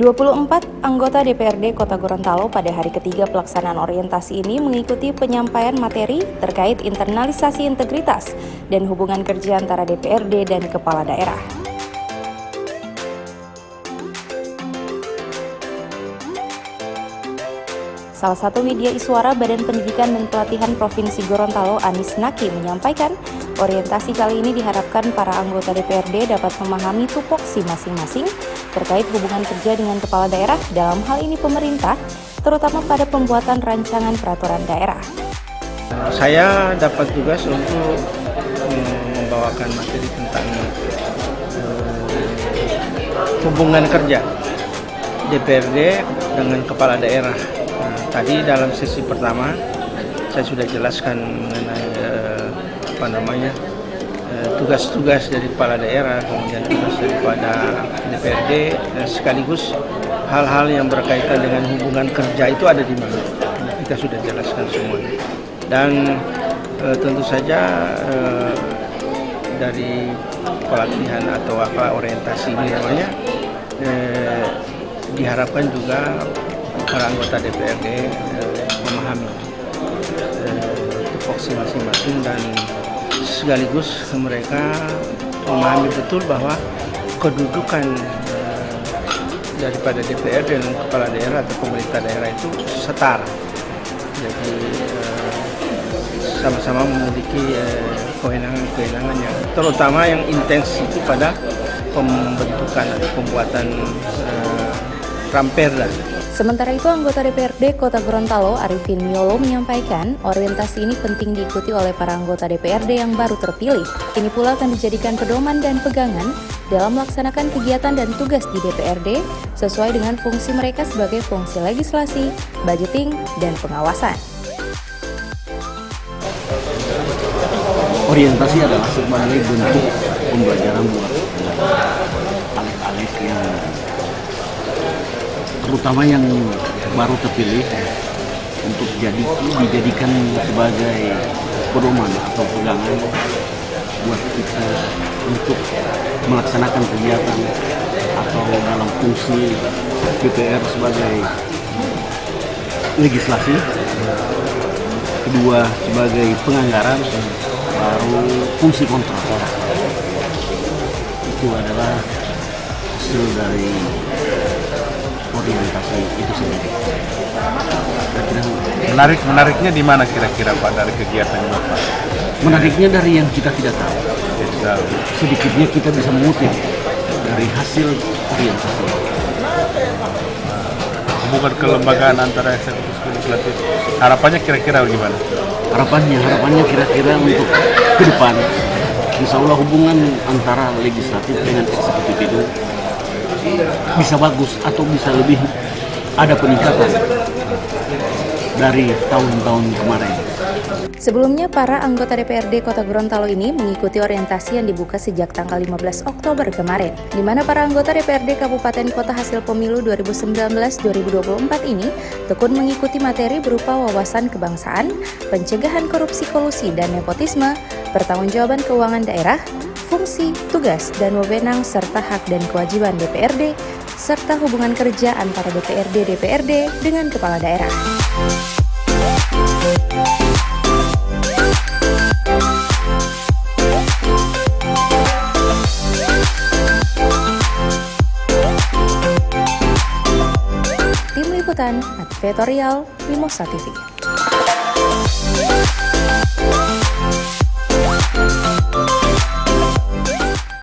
24 anggota DPRD Kota Gorontalo pada hari ketiga pelaksanaan orientasi ini mengikuti penyampaian materi terkait internalisasi integritas dan hubungan kerja antara DPRD dan kepala daerah. Salah satu media Iswara Badan Pendidikan dan Pelatihan Provinsi Gorontalo, Anis Naki, menyampaikan orientasi kali ini diharapkan para anggota DPRD dapat memahami tupoksi masing-masing terkait hubungan kerja dengan kepala daerah, dalam hal ini pemerintah, terutama pada pembuatan rancangan peraturan daerah. Saya dapat tugas untuk membawakan materi tentang hubungan kerja DPRD dengan kepala daerah. Tadi dalam sesi pertama saya sudah jelaskan mengenai tugas-tugas dari kepala daerah, kemudian tugas daripada DPRD, dan sekaligus hal-hal yang berkaitan dengan hubungan kerja itu ada di mana. Kita sudah jelaskan semuanya. Dan tentu saja dari pelatihan atau orientasi ini namanya, diharapkan juga para anggota DPRD memahami tupoksi masing-masing dan sekaligus mereka memahami betul bahwa kedudukan daripada DPRD dan kepala daerah atau pemerintah daerah itu setara. Jadi sama-sama memiliki kewenangan-kewenangan yang terutama yang intens itu pada pembentukan atau pembuatan Ramperda. Sementara itu, anggota DPRD Kota Gorontalo, Arifin Miolo, menyampaikan orientasi ini penting diikuti oleh para anggota DPRD yang baru terpilih. Ini pula akan dijadikan pedoman dan pegangan dalam melaksanakan kegiatan dan tugas di DPRD sesuai dengan fungsi mereka sebagai fungsi legislasi, budgeting, dan pengawasan. Orientasi adalah sebagai bentuk pembelajaran buat alek-alek yang terutama yang baru terpilih untuk dijadikan sebagai pedoman atau pegangan buat kita untuk melaksanakan kegiatan atau dalam fungsi DPR sebagai legislasi, kedua sebagai penganggaran, baru fungsi kontrol. Itu adalah hasil dari orientasi itu sendiri. Menariknya di mana kira-kira Pak dari kegiatan Bapak? Menariknya dari yang kita tidak tahu. Sedikitnya kita bisa mengutip dari hasil orientasi. Hubungan kelembagaan antara eksekutif dan legislatif. Harapannya kira-kira bagaimana? Harapannya kira-kira untuk ke depan, insya Allah hubungan antara legislatif dengan eksekutif itu bisa bagus atau bisa lebih ada peningkatan dari tahun-tahun kemarin. Sebelumnya, para anggota DPRD Kota Gorontalo ini mengikuti orientasi yang dibuka sejak tanggal 15 Oktober kemarin, di mana para anggota DPRD Kabupaten Kota hasil pemilu 2019-2024 ini tekun mengikuti materi berupa wawasan kebangsaan, pencegahan korupsi kolusi dan nepotisme, pertanggungjawaban keuangan daerah, fungsi, tugas, dan wewenang serta hak dan kewajiban DPRD, serta hubungan kerja antara DPRD dengan kepala daerah. Tim Liputan, Advertorial, Mimosa TV.